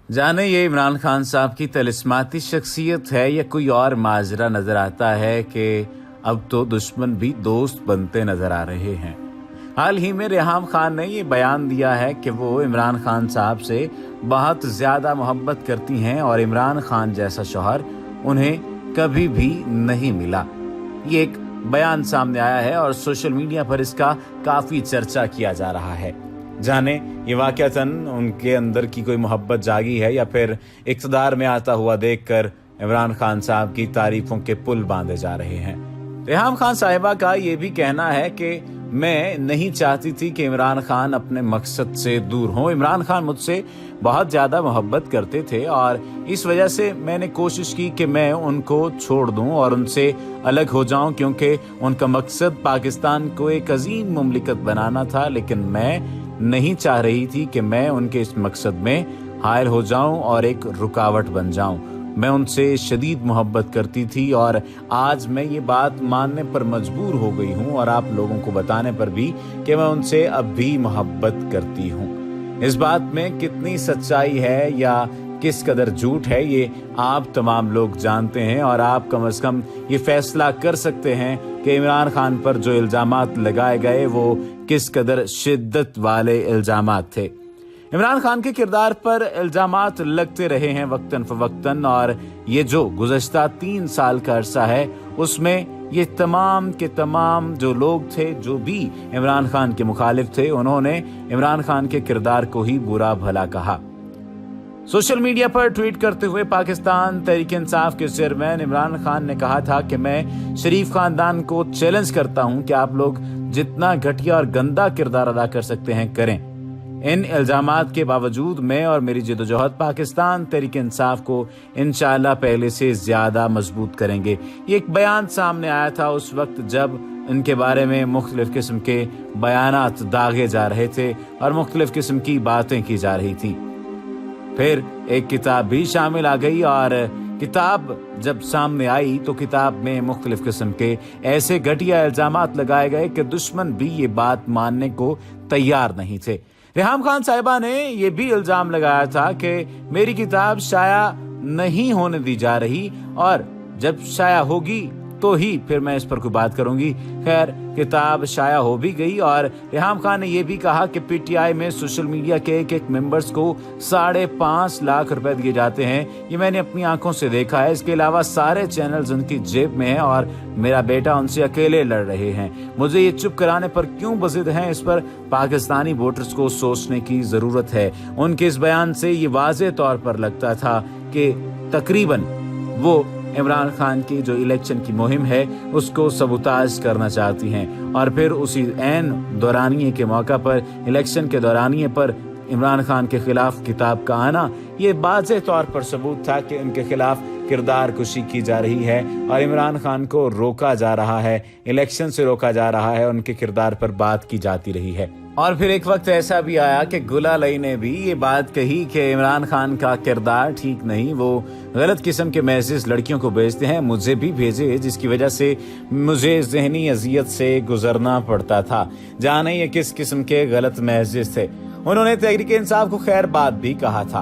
जाने ये इमरान खान साहब की तिलिस्माती शख्सियत है या कोई और माजरा नजर आता है कि अब तो दुश्मन भी दोस्त बनते नजर आ रहे हैं। हाल ही में रेहाम खान ने ये बयान दिया है कि वो इमरान खान साहब से बहुत ज़्यादा मोहब्बत करती हैं और इमरान खान जैसा शौहर उन्हें कभी भी नहीं मिला। ये एक बयान सामने आया है और सोशल मीडिया पर इसका काफ़ी चर्चा किया जा रहा है। जाने ये वाक़अतन उनके अंदर की कोई मोहब्बत जागी है या फिर इक़्तिदार में आता हुआ देखकर इमरान खान साहब की तारीफों के पुल बांधे जा रहे हैं। रेहाम खान साहिबा का ये भी कहना है कि मैं नहीं चाहती थी कि इमरान खान अपने मकसद से दूर हों। इमरान खान मुझसे बहुत ज़्यादा मोहब्बत करते थे और इस वजह से मैंने कोशिश की कि मैं उनको छोड़ दूं और उनसे अलग हो जाऊं, क्योंकि उनका मकसद पाकिस्तान को एक अजीम मुमलिकत बनाना था। लेकिन मैं नहीं चाह रही थी कि मैं उनके इस मकसद में हायल हो जाऊं और एक रुकावट बन जाऊं। मैं उनसे शदीद मोहब्बत करती थी और आज मैं ये बात मानने पर मजबूर हो गई हूँ और आप लोगों को बताने पर भी कि मैं उनसे अब भी मोहब्बत करती हूँ। इस बात में कितनी सच्चाई है या किस कदर झूठ है ये आप तमाम लोग जानते हैं और आप कम से कम ये फैसला कर सकते हैं कि इमरान खान पर जो इल्जामात लगाए गए वो किस कदर शिद्दत वाले इल्जामात थे। इमरान खान के किरदार पर इल्जामात लगते रहे हैं वक्तन फवक्तन और ये जो गुज़श्ता 3 साल का अरसा है उसमें ये तमाम के तमाम जो लोग थे जो भी इमरान खान के मुखालिफ थे उन्होंने इमरान खान के किरदार को ही बुरा भला कहा। सोशल मीडिया पर ट्वीट करते हुए पाकिस्तान तहरीक-ए-इंसाफ के चेयरमैन इमरान खान ने कहा था कि मैं शरीफ खानदान को चैलेंज करता हूं कि आप लोग जितना घटिया और गंदा किरदार अदा कर सकते हैं करें। इन इल्जामात के बावजूद मैं और मेरी जद्दोजहद पाकिस्तान तहरीक-ए-इंसाफ को इंशाअल्लाह पहले से ज्यादा मजबूत करेंगे। ये एक बयान सामने आया था उस वक्त जब इनके बारे में मुख्तलिफ किस्म के बयानात दागे जा रहे थे और मुख्तलिफ किस्म की बातें की जा रही थी। फिर एक किताब भी शामिल आ गई और किताब जब सामने आई तो किताब में मुख्तलिफ किस्म के ऐसे घटिया इल्जामात लगाए गए कि दुश्मन भी ये बात मानने को तैयार नहीं थे। रेहाम खान साहिबा ने यह भी इल्जाम लगाया था कि मेरी किताब शाया नहीं होने दी जा रही और जब शाया होगी तो ही फिर मैं इस पर कोई बात करूंगी। खैर किताब शाया हो भी गई और रेहाम खान ने यह भी कहा कि पीटीआई में सोशल मीडिया के एक मेंबर्स को 5.5 लाख रुपए दिए जाते हैं। ये मैंने अपनी आंखों से देखा है। इसके अलावा सारे चैनल्स उनकी जेब में हैं और मेरा बेटा उनसे अकेले लड़ रहे हैं। मुझे ये चुप कराने पर क्यों बजिद हैं, इस पर पाकिस्तानी वोटर्स को सोचने की जरूरत है। उनके इस बयान से ये वाज़ेह तौर पर लगता था कि तकरीबन वो इमरान खान की जो इलेक्शन की मुहिम है उसको सबूताज करना चाहती हैं और फिर उसी ऐन दौरानिए के मौका पर इलेक्शन के दौरानिए पर इमरान खान के खिलाफ किताब का आना ये वाज़ेह तौर पर सबूत था कि उनके खिलाफ किरदार कुशी की जा रही है और इमरान खान को रोका जा रहा है, इलेक्शन से रोका जा रहा है, उनके किरदार पर बात की जाती रही है। और फिर एक वक्त ऐसा भी आया कि गुलालई ने भी ये बात कही कि इमरान खान का किरदार ठीक नहीं, वो गलत किस्म के मैसेज लड़कियों को भेजते हैं, मुझे भी भेजे, जिसकी वजह से मुझे जहनी अजियत से गुजरना पड़ता था। जाने ये किस किस्म के गलत मैसेज थे। उन्होंने तहरीक-ए-इंसाफ को खैर बात भी कहा था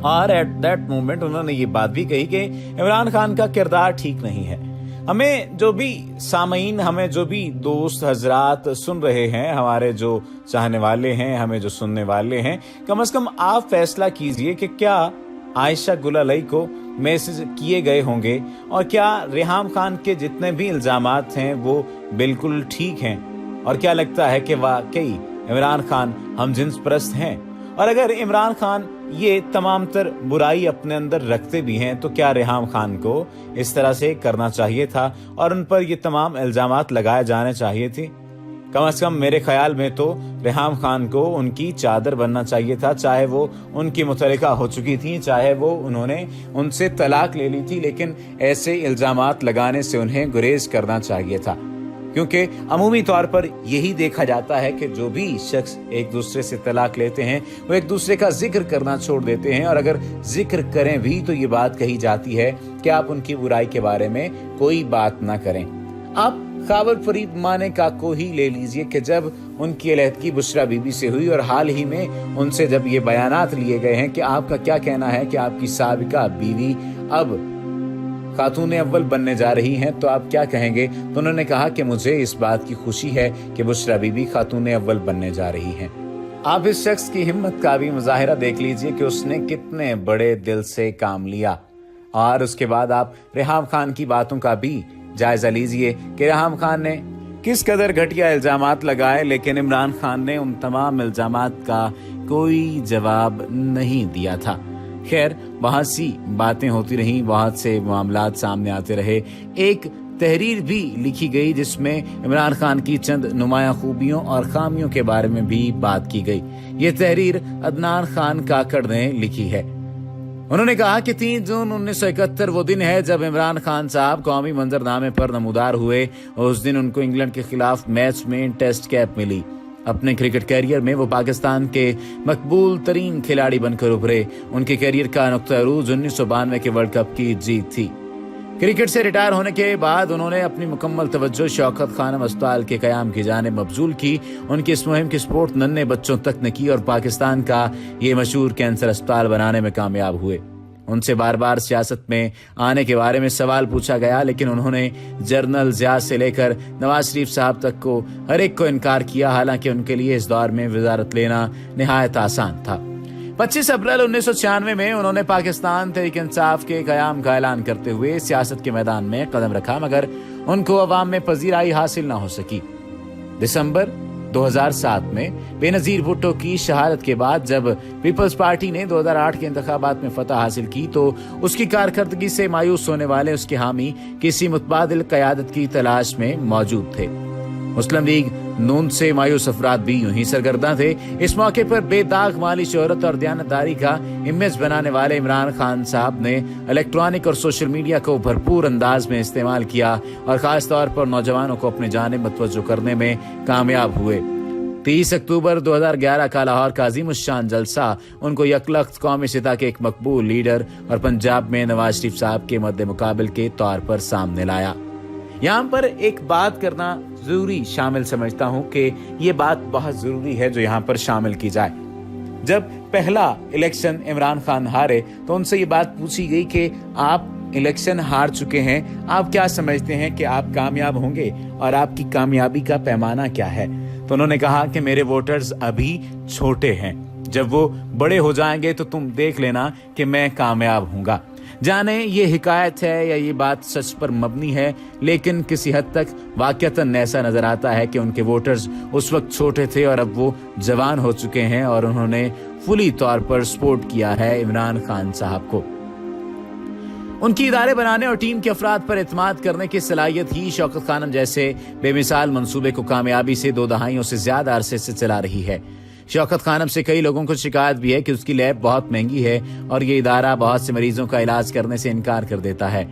और एट दैट मोमेंट उन्होंने ये बात भी कही कि इमरान खान का किरदार ठीक नहीं है। हमें जो भी सामीन, हमें जो भी दोस्त हजरात सुन रहे हैं, हमारे जो चाहने वाले हैं, हमें जो सुनने वाले हैं, कम से कम आप फैसला कीजिए कि क्या आयशा गुलालई को मैसेज किए गए होंगे और क्या रेहाम खान के जितने भी इल्जामात हैं वो बिल्कुल ठीक हैं और क्या लगता है कि वाकई इमरान खान हमजिन्स परस्त हैं। और अगर इमरान खान ये तमाम तर बुराई अपने अंदर रखते भी हैं तो क्या रेहाम खान को इस तरह से करना चाहिए था और उन पर ये तमाम इल्जामात लगाए जाने चाहिए थे। कम से कम मेरे ख्याल में तो रेहाम खान को उनकी चादर बनना चाहिए था, चाहे वो उनकी मुतल्लिका हो चुकी थी, चाहे वो उन्होंने उनसे तलाक ले ली थी, लेकिन ऐसे इल्जामात लगाने से उन्हें गुरेज करना चाहिए था। क्योंकि अमूमी तौर पर यही देखा जाता है कि जो भी शख्स एक दूसरे से तलाक लेते हैं वो एक दूसरे का जिक्र करना छोड़ देते हैं और अगर जिक्र करें भी तो ये बात कही जाती है कि आप उनकी बुराई के बारे में कोई बात ना करें। आप खाबर फरीद माने का को ही ले लीजिए कि जब उनकी अलहदगी बुशरा बीबी से हुई और हाल ही में उनसे जब ये बयानात लिए गए हैं कि आपका क्या कहना है कि आपकी साबिका बीवी अब खातून अव्वल बनने जा रही हैं, तो आप क्या कहेंगे? तो उन्होंने कहा कि मुझे इस बात की खुशी है कि बुशरा बीबी खातून अव्वल बनने जा रही हैं। आप इस शख्स की हिम्मत का भी मुजाहिरा देख लीजिए कि उसने कितने बड़े दिल से काम लिया। और उसके बाद आप रेहाम खान की बातों का भी जायजा लीजिए कि रेहाम खान ने किस कदर घटिया इल्जामात लगाए, लेकिन इमरान खान ने उन तमाम इल्जामात का कोई जवाब नहीं दिया था। खैर, बहुत सी बातें होती रहीं, बहुत से मामलात सामने आते रहे। एक तहरीर भी लिखी गई जिसमें इमरान खान की चंद नुमाया खूबियों और खामियों के बारे में भी बात की गई। ये तहरीर अदनान खान काकड़ ने लिखी है। उन्होंने कहा कि 3 जून 1971 वो दिन है जब इमरान खान साहब कौमी मंजरनामे पर नमूदार हुए और उस दिन उनको इंग्लैंड के खिलाफ मैच में टेस्ट कैप मिली। अपने क्रिकेट कैरियर में वो पाकिस्तान के मकबूल तरीन खिलाड़ी बनकर उभरे। उनके कैरियर का नुक्ता अरूज 1992 के वर्ल्ड कप की जीत थी। क्रिकेट से रिटायर होने के बाद उन्होंने अपनी मुकम्मल तवज्जो शौकत खानम अस्पताल के कयाम की जानिब मबजूल की। उनकी इस मुहिम की सपोर्ट नन्हे बच्चों तक ने की और पाकिस्तान का ये मशहूर कैंसर अस्पताल बनाने में कामयाब हुए। उनसे बार बार सियासत में आने के बारे में सवाल पूछा गया, लेकिन उन्होंने जनरल ज़िया से लेकर नवाज शरीफ साहब तक को हर एक को इनकार किया। हालांकि उनके लिए इस दौर में वजारत लेना निहायत आसान था। 25 अप्रैल 1996 में उन्होंने पाकिस्तान तहरीक इंसाफ के कयाम का ऐलान करते हुए सियासत के मैदान में कदम रखा, मगर उनको अवाम में पजीराई हासिल न हो सकी। दिसंबर 2007 में बेनजीर भुट्टो की शहादत के बाद जब पीपल्स पार्टी ने 2008 के इंतखाबात में फतह हासिल की, तो उसकी कारकर्दगी से मायूस होने वाले उसके हामी किसी मुतबादिल क़यादत की तलाश में मौजूद थे। मुस्लिम लीग नून से मायूस अफराद भी यूं ही सरगर्दा थे। इस मौके पर बेदाग माली शोहरत और दयानतदारी का इमेज बनाने वाले इमरान खान साहब ने इलेक्ट्रॉनिक और सोशल मीडिया को भरपूर अंदाज में इस्तेमाल किया और खास तौर पर नौजवानों को अपनी जानिब मुतवज्जो करने में कामयाब हुए। 30 अक्टूबर 2011 का लाहौर का अज़ीमुश्शान जलसा उनको यकलख्त कौमी सतह के एक मकबूल लीडर और पंजाब में नवाज शरीफ साहब के मद्दे मुकाबिल के तौर पर सामने लाया। यहाँ पर एक बात करना जरूरी शामिल समझता हूँ कि ये बात बहुत जरूरी है जो यहाँ पर शामिल की जाए। जब पहला इलेक्शन इमरान खान हारे तो उनसे ये बात पूछी गई कि आप इलेक्शन हार चुके हैं, आप क्या समझते हैं कि आप कामयाब होंगे और आपकी कामयाबी का पैमाना क्या है? तो उन्होंने कहा कि मेरे वोटर्स अभी छोटे हैं, जब वो बड़े हो जाएंगे तो तुम देख लेना कि मैं कामयाब हूँगा। जाने ये हिकायत है या ये बात सच पर मबनी है, लेकिन किसी हद तक वाकईतन ऐसा नजर आता है कि उनके वोटर्स उस वक्त छोटे थे और अब वो जवान हो चुके हैं और उन्होंने फुली तौर पर सपोर्ट किया है इमरान खान साहब को। उनकी इदारे बनाने और टीम के अफराद पर एतमाद करने की सलाहियत ही शौकत खानम जैसे बेमिसाल मंसूबे को कामयाबी से 2 दहाइयों से ज्यादा अरसे से चला रही है। शौकत खानम से कई लोगों को शिकायत भी है कि उसकी लैब बहुत महंगी है और ये इदारा बहुत से मरीजों का इलाज करने से इनकार कर देता है।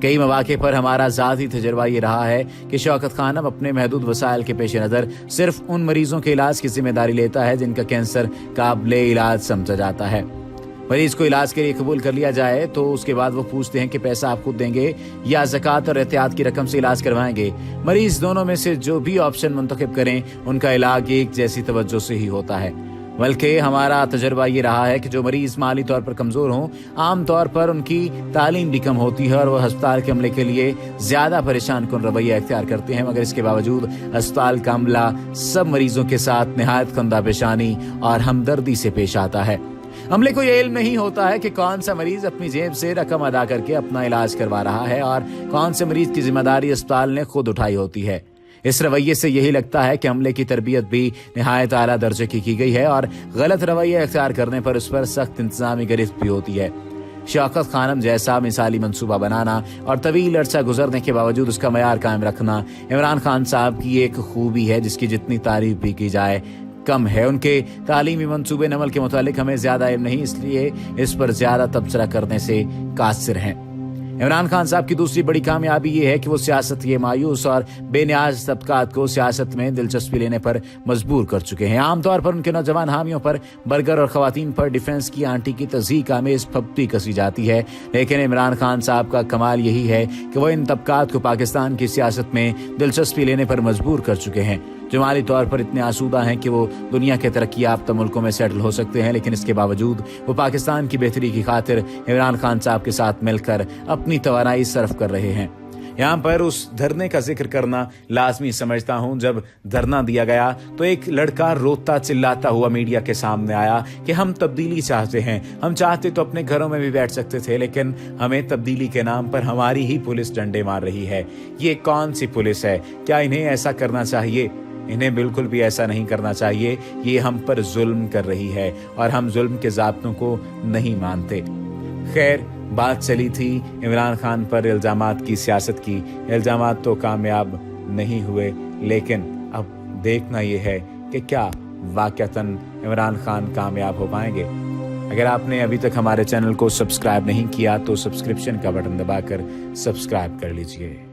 कई मौके पर हमारा ज़ाती तजर्बा ये रहा है कि शौकत खानम अपने महदूद वसाइल के पेश नज़र सिर्फ उन मरीजों के इलाज की जिम्मेदारी लेता है जिनका कैंसर काबिले इलाज समझा जाता है। मरीज को इलाज के लिए कबूल कर लिया जाए तो उसके बाद वो पूछते हैं कि पैसा आप खुद देंगे या ज़कात और एहतियात की रकम से इलाज करवाएंगे। मरीज दोनों में से जो भी ऑप्शन मुंतखब करें उनका इलाज एक जैसी तवज्जो से ही होता है। बल्कि हमारा तजर्बा ये रहा है कि जो मरीज माली तौर पर कमजोर हों, आम तौर पर उनकी तालीम भी कम होती है और वो अस्पताल के अमले के लिए ज्यादा परेशान कुन रवैया इख्तियार करते हैं, मगर इसके बावजूद अस्पताल का अमला सब मरीजों के साथ निहायत खंदा पेशानी और हमदर्दी से पेश आता है। अमले को यह इल्म नहीं होता है कि कौन सा मरीज अपनी जेब से रकम अदा करके अपना इलाज करवा रहा है और कौन से मरीज की जिम्मेदारी अस्पताल ने खुद उठाई होती है। इस रवैये से यही लगता है कि अमले की तरबियत भी निहायत आला दर्जे की गई है और गलत रवैया इख्तियार करने पर उस पर सख्त इंतजामी गिरफ्त भी होती है। शौकत खानम जैसा मिसाली मंसूबा बनाना और तवील अरसा गुजरने के बावजूद उसका मयार कायम रखना इमरान खान साहब की एक खूबी है जिसकी जितनी तारीफ भी की जाए कम है। उनके तालीमी मंसूबे नमल के मुतालिक हमें ज्यादा इल्म नहीं, इसलिए इस पर ज्यादा तबसरा करने से कासिर हैं। इमरान खान साहब की दूसरी बड़ी कामयाबी ये है कि वो सियासत ये मायूस और बेनियाज तबकात को सियासत में दिलचस्पी लेने पर मजबूर कर चुके हैं। आमतौर पर उनके नौजवान हामियों पर बर्गर और खवातीन पर डिफेंस की आंटी की तज़ीक आमेज फप्ती कसी जाती है, लेकिन इमरान खान साहब का कमाल यही है कि वो इन तबकात को पाकिस्तान की सियासत में दिलचस्पी लेने पर मजबूर कर चुके हैं, जो माली तौर पर इतने आसूदा हैं कि वो दुनिया के तरक्की याफ्ता मुल्कों में सेटल हो सकते हैं, लेकिन इसके बावजूद वो पाकिस्तान की बेहतरी की खातिर इमरान खान साहब के साथ मिलकर अपनी तवानाई सर्फ कर रहे हैं। यहाँ पर उस धरने का जिक्र करना लाजमी समझता हूँ। जब धरना दिया गया तो एक लड़का रोता चिल्लाता हुआ मीडिया के सामने आया कि हम तब्दीली चाहते हैं, हम चाहते तो अपने घरों में भी बैठ सकते थे, लेकिन हमें तब्दीली के नाम पर हमारी ही पुलिस डंडे मार रही है। ये कौन सी पुलिस है? क्या इन्हें ऐसा करना चाहिए? इन्हें बिल्कुल भी ऐसा नहीं करना चाहिए। ये हम पर जुल्म कर रही है और हम जुल्म के ज़ाब्तों को नहीं मानते। खैर, बात चली थी इमरान खान पर इल्जामात की सियासत की। इल्जामात तो कामयाब नहीं हुए, लेकिन अब देखना ये है कि क्या वाकईतन इमरान खान कामयाब हो पाएंगे। अगर आपने अभी तक हमारे चैनल को सब्सक्राइब नहीं किया तो सब्सक्रिप्शन का बटन दबाकर सब्सक्राइब कर लीजिए।